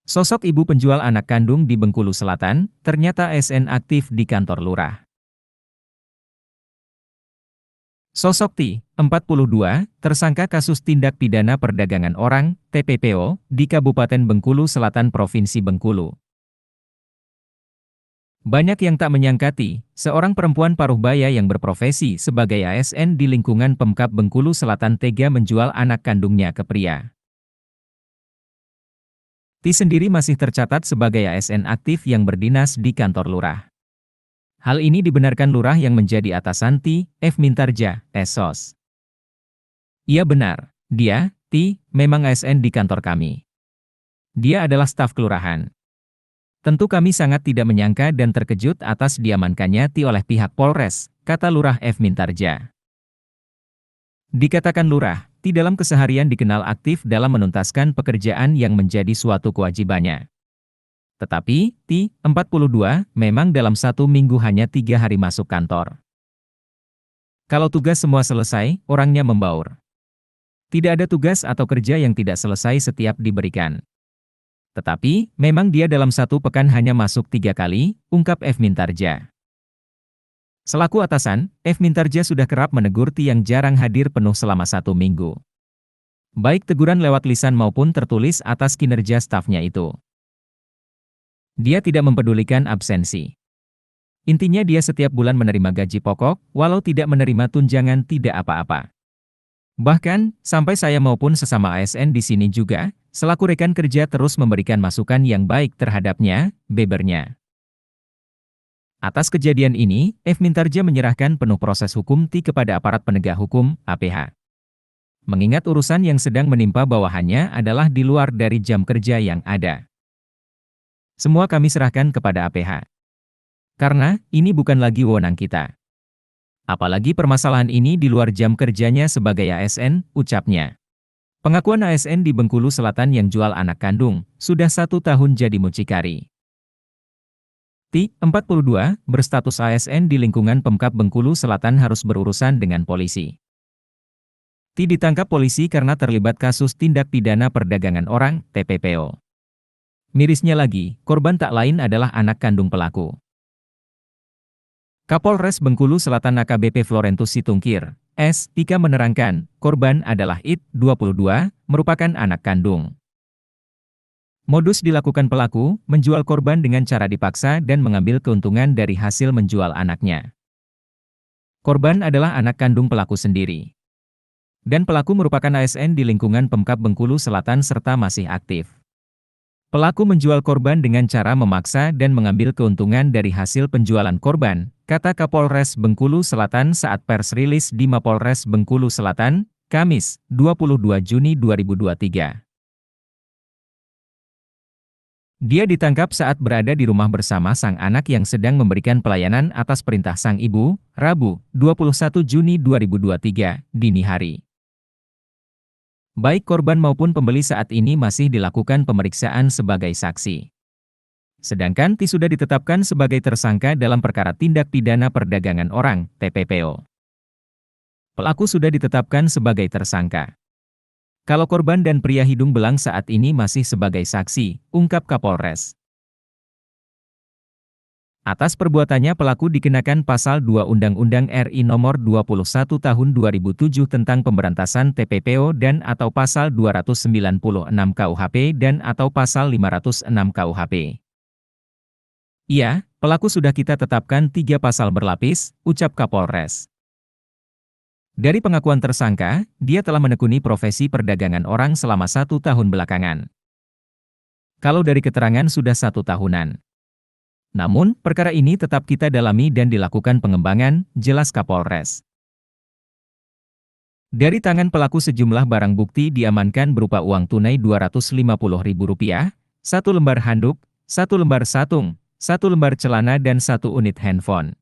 Sosok ibu penjual anak kandung di Bengkulu Selatan, ternyata ASN aktif di kantor lurah. Sosok T, 42, tersangka kasus tindak pidana perdagangan orang, TPPO, di Kabupaten Bengkulu Selatan Provinsi Bengkulu. Banyak yang tak menyangka T, seorang perempuan paruh baya yang berprofesi sebagai ASN di lingkungan Pemkab Bengkulu Selatan tega menjual anak kandungnya ke pria. T sendiri masih tercatat sebagai ASN aktif yang berdinas di kantor lurah. Hal ini dibenarkan lurah yang menjadi atasan T, F. Mintarja, Esos. Iya benar, dia, T, memang ASN di kantor kami. Dia adalah staf kelurahan. Tentu kami sangat tidak menyangka dan terkejut atas diamankannya T oleh pihak Polres, kata Lurah F. Mintarja. Dikatakan lurah, T dalam keseharian dikenal aktif dalam menuntaskan pekerjaan yang menjadi suatu kewajibannya. Tetapi, T, 42, memang dalam satu minggu hanya 3 hari masuk kantor. Kalau tugas semua selesai, orangnya membaur. Tidak ada tugas atau kerja yang tidak selesai setiap diberikan. Tetapi, memang dia dalam satu pekan hanya masuk 3 kali, ungkap F. Mintarja. Selaku atasan, F. Mintarja sudah kerap menegur T yang jarang hadir penuh selama 1 minggu. Baik teguran lewat lisan maupun tertulis atas kinerja stafnya itu. Dia tidak mempedulikan absensi. Intinya dia setiap bulan menerima gaji pokok, walau tidak menerima tunjangan tidak apa-apa. Bahkan, sampai saya maupun sesama ASN di sini juga, selaku rekan kerja terus memberikan masukan yang baik terhadapnya, bebernya. Atas kejadian ini, F. Mintarja menyerahkan penuh proses hukum T kepada aparat penegak hukum, APH. Mengingat urusan yang sedang menimpa bawahannya adalah di luar dari jam kerja yang ada. Semua kami serahkan kepada APH. Karena, ini bukan lagi wewenang kita. Apalagi permasalahan ini di luar jam kerjanya sebagai ASN, ucapnya. Pengakuan ASN di Bengkulu Selatan yang jual anak kandung, sudah 1 tahun jadi mucikari. T, 42, berstatus ASN di lingkungan Pemkab Bengkulu Selatan harus berurusan dengan polisi. T ditangkap polisi karena terlibat kasus tindak pidana perdagangan orang, TPPO. Mirisnya lagi, korban tak lain adalah anak kandung pelaku. Kapolres Bengkulu Selatan AKBP Florentus Situngkir, S. Tika menerangkan, korban adalah IT, 22, merupakan anak kandung. Modus dilakukan pelaku, menjual korban dengan cara dipaksa dan mengambil keuntungan dari hasil menjual anaknya. Korban adalah anak kandung pelaku sendiri. Dan pelaku merupakan ASN di lingkungan Pemkab Bengkulu Selatan serta masih aktif. Pelaku menjual korban dengan cara memaksa dan mengambil keuntungan dari hasil penjualan korban, kata Kapolres Bengkulu Selatan saat pers rilis di Mapolres Bengkulu Selatan, Kamis, 22 Juni 2023. Dia ditangkap saat berada di rumah bersama sang anak yang sedang memberikan pelayanan atas perintah sang ibu, Rabu, 21 Juni 2023, dini hari. Baik korban maupun pembeli saat ini masih dilakukan pemeriksaan sebagai saksi. Sedangkan T sudah ditetapkan sebagai tersangka dalam perkara tindak pidana perdagangan orang, TPPO. Pelaku sudah ditetapkan sebagai tersangka. Kalau korban dan pria hidung belang saat ini masih sebagai saksi, ungkap Kapolres. Atas perbuatannya pelaku dikenakan pasal 2 Undang-Undang RI Nomor 21 Tahun 2007 tentang pemberantasan TPPO dan atau pasal 296 KUHP dan atau pasal 506 KUHP. Iya, pelaku sudah kita tetapkan 3 pasal berlapis, ucap Kapolres. Dari pengakuan tersangka, dia telah menekuni profesi perdagangan orang selama 1 tahun belakangan. Kalau dari keterangan sudah 1 tahunan. Namun, perkara ini tetap kita dalami dan dilakukan pengembangan, jelas Kapolres. Dari tangan pelaku sejumlah barang bukti diamankan berupa uang tunai Rp250.000, 1 lembar handuk, 1 lembar satung, 1 lembar celana dan 1 unit handphone.